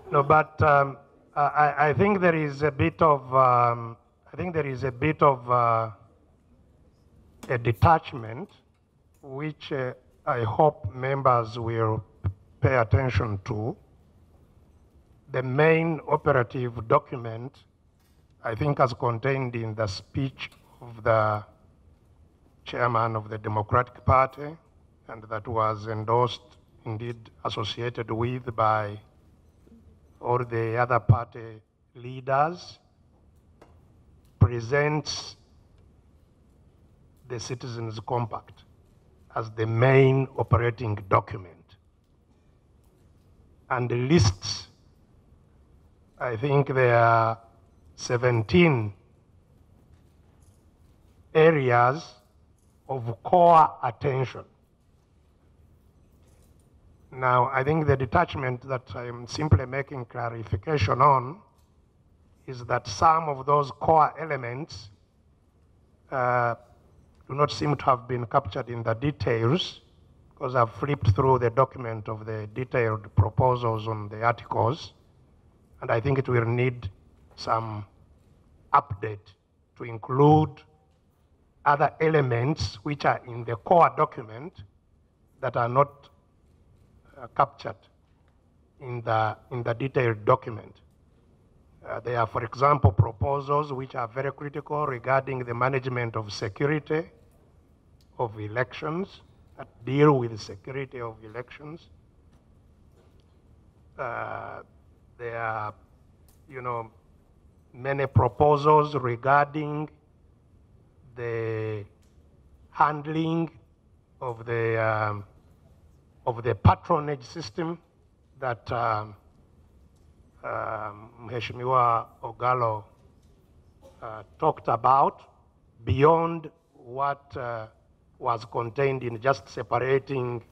No, but I think there is a bit of a detachment, which I hope members will pay attention to. The main operative document, I think, as contained in the speech of the chairman of the Democratic Party, and that was endorsed, indeed associated with by all the other party leaders, presents the Citizens Compact as the main operating document, and lists, I think there are 17 areas of core attention. Now, I think the detachment that I'm simply making clarification on is that some of those core elements do not seem to have been captured in the details, because I've flipped through the document of the detailed proposals on the articles, and I think it will need some update to include other elements which are in the core document that are not captured in the detailed document. There are, for example, proposals which are very critical regarding the management of security of elections, that deal with the security of elections. There are, many proposals regarding the handling of the patronage system that Mheshimiwa Ogalo talked about, beyond what was contained in just separating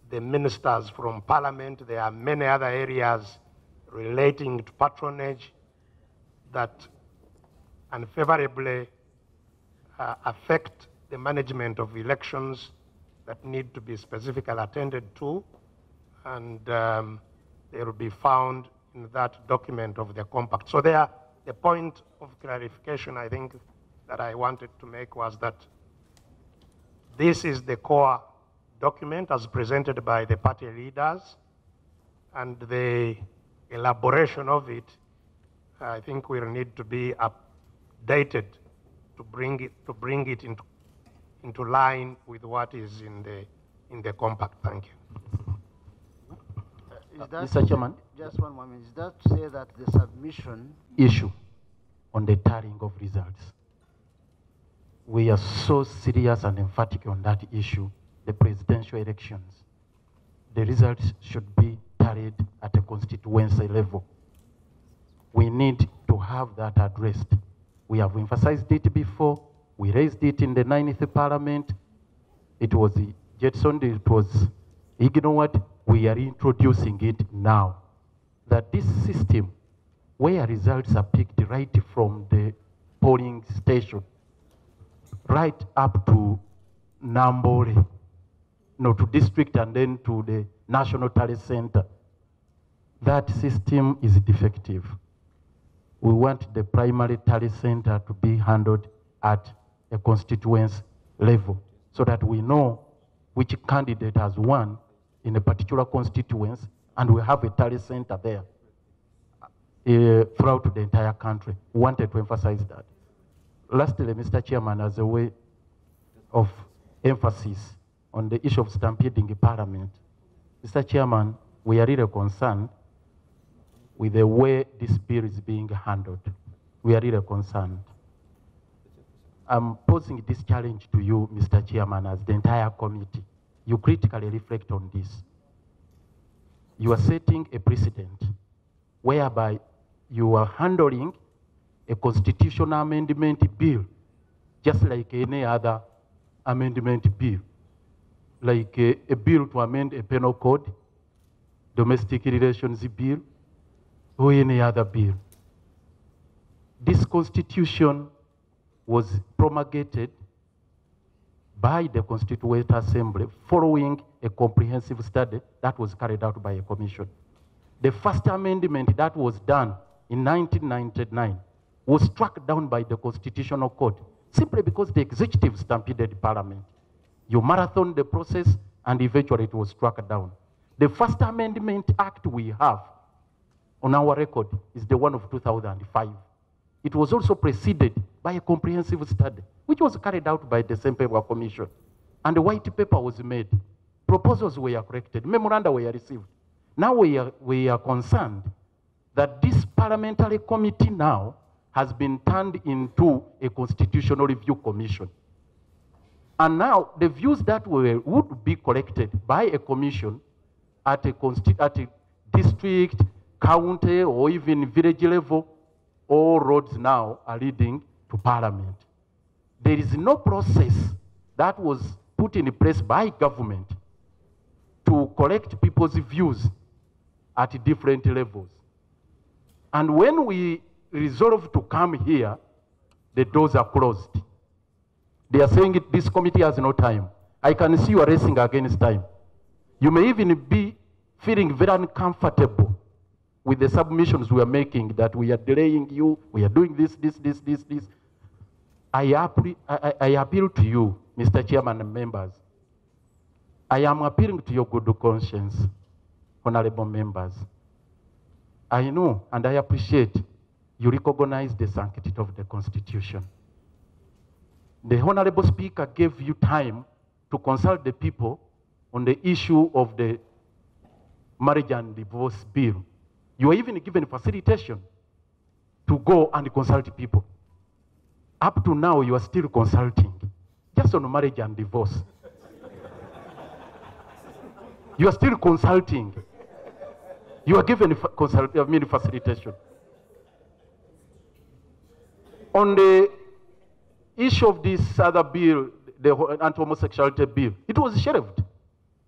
the ministers from parliament. There are many other areas relating to patronage that unfavorably affect the management of elections that need to be specifically attended to, and they will be found in that document of the compact. So the point of clarification, I think, that I wanted to make was that this is the core document as presented by the party leaders, and the elaboration of it, I think, will need to be updated to bring it into line with what is in the compact. Thank you. Mr. Chairman, just one moment. Is that to say that the submission issue on the tallying of results, we are so serious and emphatic on that issue, the presidential elections, the results should be tallied at a constituency level. We need to have that addressed. We have emphasized it before. We raised it in the 9th Parliament. It was jettisoned, it was ignored. We are introducing it now. That this system, where results are picked right from the polling station, right up to Nambole, to district and then to the National Tally Center, that system is defective. We want the primary tally center to be handled at a constituency level so that we know which candidate has won in a particular constituency, and we have a tally center there throughout the entire country. We wanted to emphasize that. Lastly, Mr. Chairman, as a way of emphasis on the issue of stampeding in Parliament, Mr. Chairman, we are really concerned with the way this bill is being handled. We are really concerned. I'm posing this challenge to you, Mr. Chairman, as the entire committee. You critically reflect on this. You are setting a precedent whereby you are handling a constitutional amendment bill just like any other amendment bill, like a bill to amend a penal code, domestic relations bill, or any other bill. This constitution was promulgated by the Constituent Assembly following a comprehensive study that was carried out by a commission. The first amendment that was done in 1999 was struck down by the Constitutional Court simply because the executive stampeded Parliament. You marathon the process and eventually it was struck down. The First Amendment Act we have on our record is the one of 2005. It was also preceded by a comprehensive study, which was carried out by the same paper commission. And a white paper was made. Proposals were corrected, memoranda were received. Now we are concerned that this parliamentary committee now has been turned into a constitutional review commission. And now the views that would be collected by a commission at a district, county, or even village level, all roads now are leading to Parliament. There is no process that was put in place by government to collect people's views at different levels. And when we resolve to come here, the doors are closed. They are saying this committee has no time. I can see you are racing against time. You may even be feeling very uncomfortable with the submissions we are making, that we are delaying you, we are doing this. I appeal to you, Mr. Chairman and members. I am appealing to your good conscience, honorable members. I know and I appreciate you recognize the sanctity of the Constitution. The Honorable Speaker gave you time to consult the people on the issue of the marriage and divorce bill. You were even given facilitation to go and consult people. Up to now, you are still consulting, just on marriage and divorce. You are still consulting. You are given facilitation. On the issue of this other bill, the anti-homosexuality bill, it was shelved.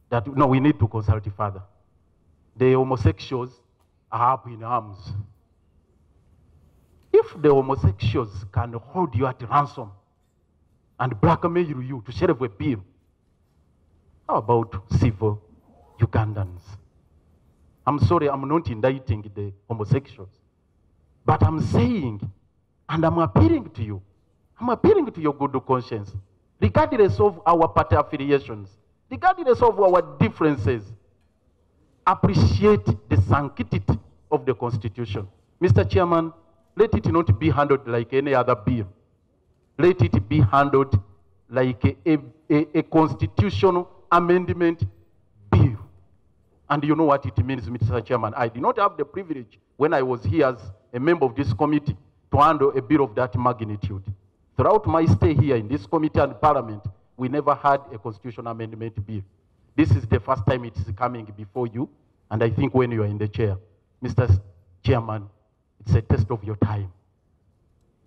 That, no, we need to consult further. The homosexuals are up in arms. If the homosexuals can hold you at ransom and blackmail you to shelve a bill, how about civil Ugandans? I'm sorry, I'm not indicting the homosexuals, but I'm saying, and I'm appealing to you, I'm appealing to your good conscience, regardless of our party affiliations, regardless of our differences, appreciate the sanctity of the Constitution. Mr. Chairman, let it not be handled like any other bill. Let it be handled like a constitutional amendment bill. And you know what it means, Mr. Chairman. I did not have the privilege, when I was here as a member of this committee, to handle a bill of that magnitude. Throughout my stay here in this committee and Parliament, we never had a constitutional amendment bill. This is the first time it is coming before you, and I think when you are in the chair, Mr. Chairman, it's a test of your time.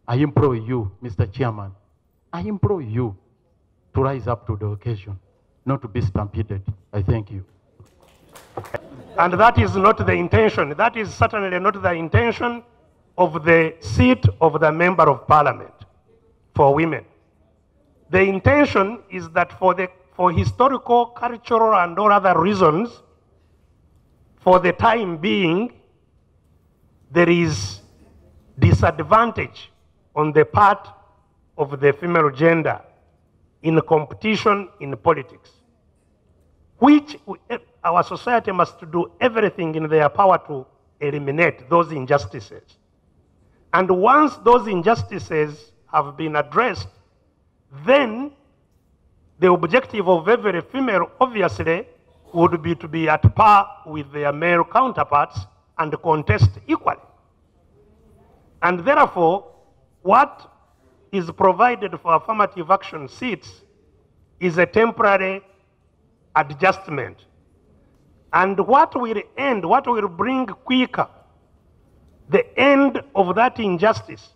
I implore you, Mr. Chairman, I implore you to rise up to the occasion, not to be stampeded. I thank you. And that is not the intention. That is certainly not the intention of the seat of the Member of Parliament for women. The intention is that for historical, cultural, and all other reasons, for the time being, there is disadvantage on the part of the female gender in competition in politics, which our society must do everything in their power to eliminate those injustices. And once those injustices have been addressed, then the objective of every female, obviously, would be to be at par with their male counterparts and contest equally. And therefore, what is provided for affirmative action seats is a temporary adjustment. And what will bring quicker the end of that injustice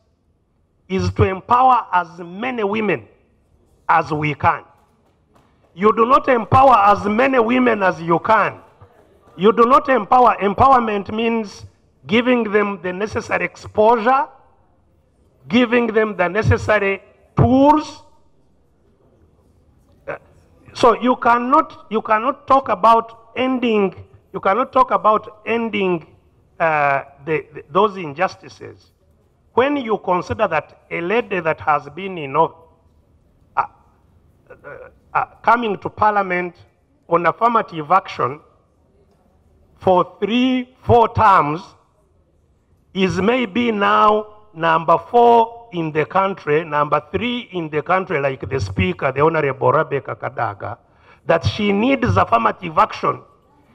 is to empower as many women as we can. You do not empower as many women as you can. You do not empower. Empowerment means giving them the necessary exposure, giving them the necessary tools. So you cannot talk about ending those injustices, when you consider that a lady that has been coming to Parliament on affirmative action for 3-4 terms is maybe now number 4 in the country, number 3 in the country, like the Speaker, the Honorable Rebecca Kadaga, that she needs affirmative action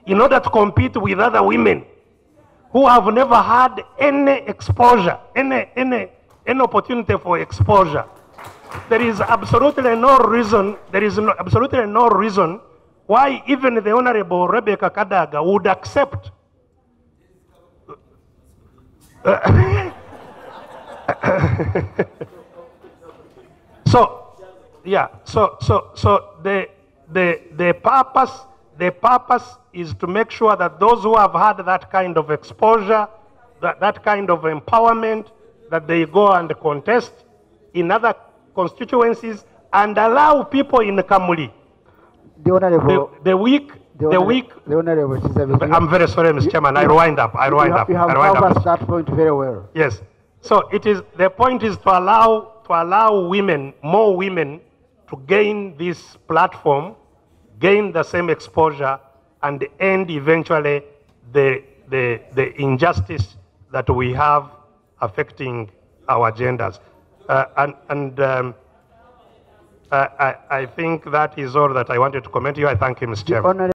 in order to compete with other women who have never had any exposure, any opportunity for exposure. There is absolutely no reason, absolutely no reason why even the Honorable Rebecca Kadaga would accept so the purpose is to make sure that those who have had that kind of exposure, that kind of empowerment, that they go and contest in other constituencies and allow people in Kamuli. The Honorable... The weak... The Honorable Kizza Besigye. I'm very sorry, Mr. Chairman. I rewind up. You have covered that point very well. Yes. So the point is to allow women, more women, to gain this platform, gain the same exposure, and end eventually the injustice that we have affecting our genders. I think that is all that I wanted to comment to you. I thank you, Mr. Chairman.